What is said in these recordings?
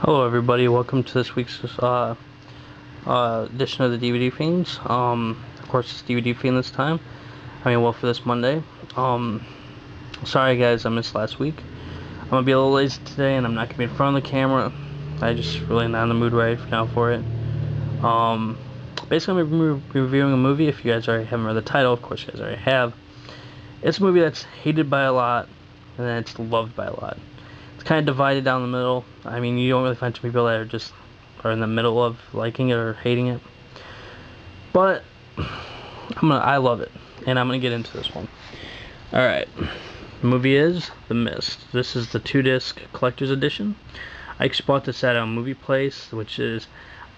Hello everybody, welcome to this week's edition of the DVD Fiends. Of course it's DVD Fiend this time. Well, for this Monday. Sorry guys, I missed last week. I'm gonna be a little lazy today and I'm not gonna be in front of the camera. I just really not in the mood right now for it. Basically I'm gonna be reviewing a movie. If you guys already haven't read the title, of course you guys already have. It's a movie that's hated by a lot, and then it's loved by a lot. It's kind of divided down the middle. You don't really find too many people that are in the middle of liking it or hating it. But I love it, and I'm gonna get into this one. All right, the movie is The Mist. This is the 2-disc collector's edition. I actually bought this at a movie place, which is,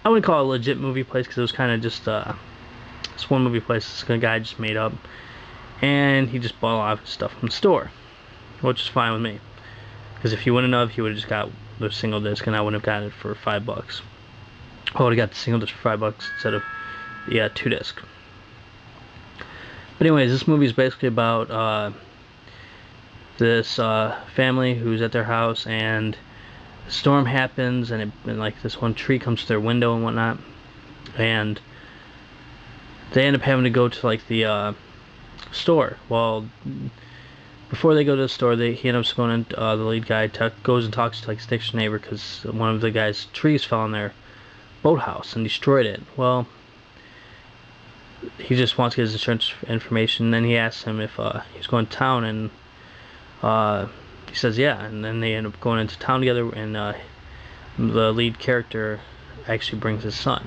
I wouldn't call it a legit movie place because it was kind of just this one movie place this guy just made up, and he just bought a lot of stuff from the store, which is fine with me. Because if he wouldn't have, he would have just got the single disc, and I wouldn't have gotten it for $5. I would have got the single disc for $5 instead of the 2-disc. But anyways, this movie is basically about this family who's at their house, and a storm happens, and like this one tree comes to their window and whatnot, and they end up having to go to like the store. Well, before they go to the store, he ends up going in, the lead guy goes and talks to like his next neighbor because one of the guy's trees fell on their boathouse and destroyed it. Well, he just wants to get his insurance information, and then he asks him if he's going to town, and he says yeah, and then they end up going into town together, and the lead character actually brings his son.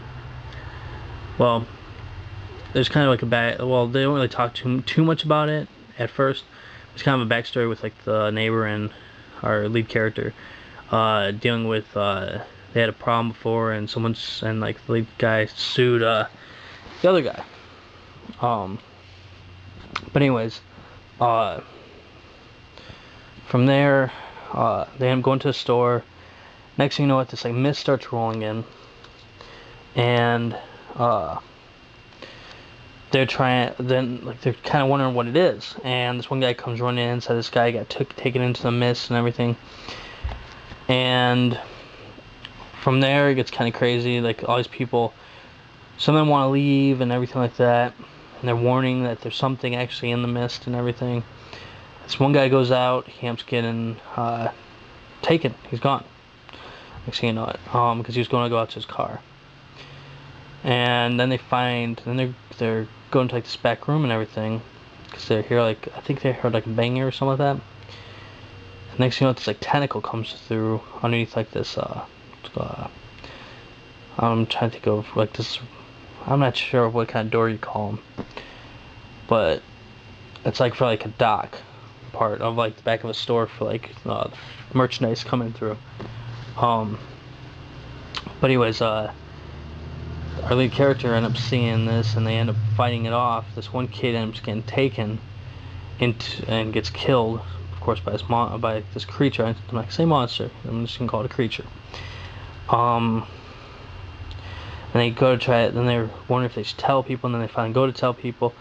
Well, there's kind of like they don't really talk too much about it at first. It's kind of a backstory with like the neighbor and our lead character dealing with they had a problem before, and like the lead guy sued the other guy. But anyways, from there they end up going to the store. Next thing you know, this like mist starts rolling in, and they're kind of wondering what it is, and this one guy comes running in and says this guy got taken into the mist and everything, and from there it gets kind of crazy. Like all these people, some of them want to leave and everything like that, and they're warning that there's something actually in the mist and everything. This one guy goes out, he ends up getting taken. He's gone. Next thing you know it, because he was going to go out to his car. And then they're going to like this back room and everything, because I think they heard like a banging or something like that. And next thing you know, this like tentacle comes through underneath like this I'm trying to think of like this, I'm not sure what kind of door you call them, but it's like for like a dock part of like the back of a store for like merchandise coming through. But anyways, our lead character ends up seeing this, and they end up fighting it off. This one kid ends up getting taken and gets killed, of course, by this creature. I'm not gonna say monster. I'm just gonna call it a creature. And they go to try it. Then they're wondering if they should tell people, and then they finally go to tell people.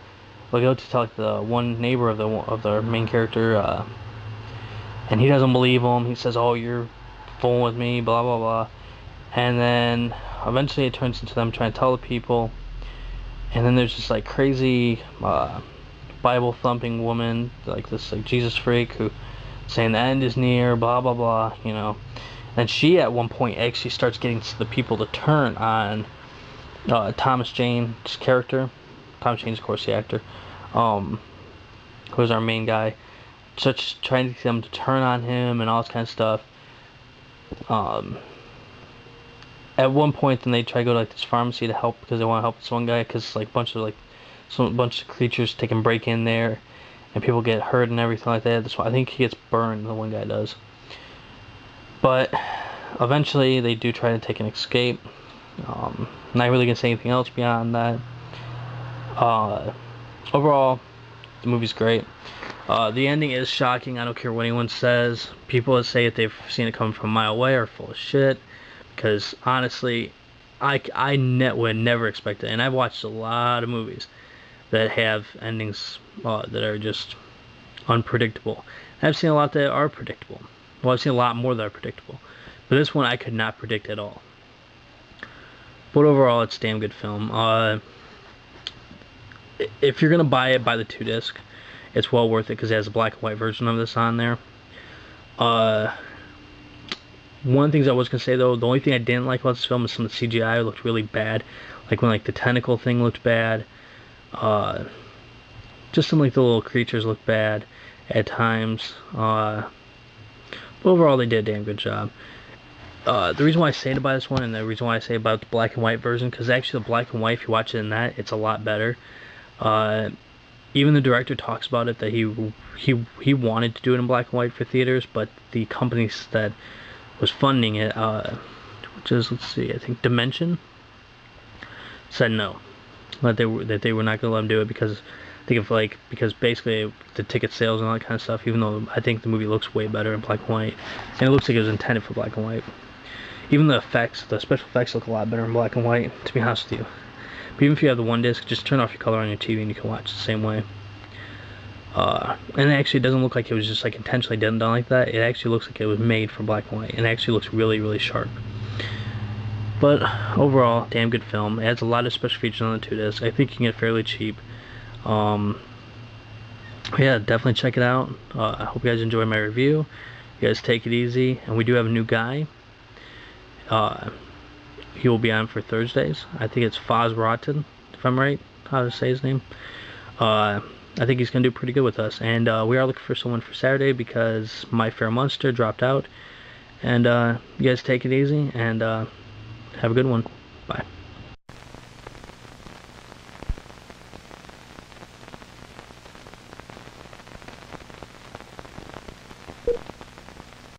They go to tell like the one neighbor of the main character, and he doesn't believe them. He says, "Oh, you're fooling with me," blah blah blah. And then eventually it turns into them trying to tell the people, and then there's this like crazy Bible thumping woman, like this like Jesus freak, who saying the end is near, blah blah blah, and she at one point actually starts getting the people to turn on Thomas Jane's character. Thomas Jane's, of course, the actor, who is our main guy, such trying to get them to turn on him and all this kind of stuff. At one point, then they try to go to like this pharmacy to help because they want to help this one guy, because like bunch of creatures take and break in there, and people get hurt and everything like that. I think he gets burned. The one guy does. But eventually, they do try to take an escape. Not really gonna say anything else beyond that. Overall, the movie's great. The ending is shocking. I don't care what anyone says. People that say that they've seen it come from a mile away are full of shit. Because honestly, I would never expect it. And I've watched a lot of movies that have endings that are just unpredictable. And I've seen a lot that are predictable. Well, I've seen a lot more that are predictable. But this one I could not predict at all. But overall, it's a damn good film. If you're gonna buy it, buy the 2-disc. It's well worth it because it has a black and white version of this on there. One of the things I was gonna say though, the only thing I didn't like about this film is some of the CGI looked really bad. Like when the tentacle thing looked bad. Just some the little creatures looked bad at times. But overall, they did a damn good job. The reason why I say to buy this one, and the reason why I say about the black and white version, because actually the black and white, if you watch it in that, it's a lot better. Even the director talks about it that he wanted to do it in black and white for theaters, but the companies that was funding it, which is, let's see, I think Dimension, said no, that they were not going to let him do it because because basically the ticket sales and all that kind of stuff. Even though I think the movie looks way better in black and white, and it looks like it was intended for black and white. Even the effects, the special effects look a lot better in black and white, to be honest with you. But even if you have the 1-disc, just turn off your color on your TV and you can watch the same way. And it actually doesn't look like it was just intentionally done like that. It actually looks like it was made for black and white, and it actually looks really, really sharp. But overall, damn good film. It has a lot of special features on the 2-disc. I think you can get it fairly cheap. Yeah, definitely check it out. I hope you guys enjoy my review. You guys take it easy, and we do have a new guy. He will be on for Thursdays. I think it's Foz Rotten, if I'm right how to say his name. I think he's gonna do pretty good with us, and we are looking for someone for Saturday because My Fair Monster dropped out. And you guys take it easy, and have a good one. Bye.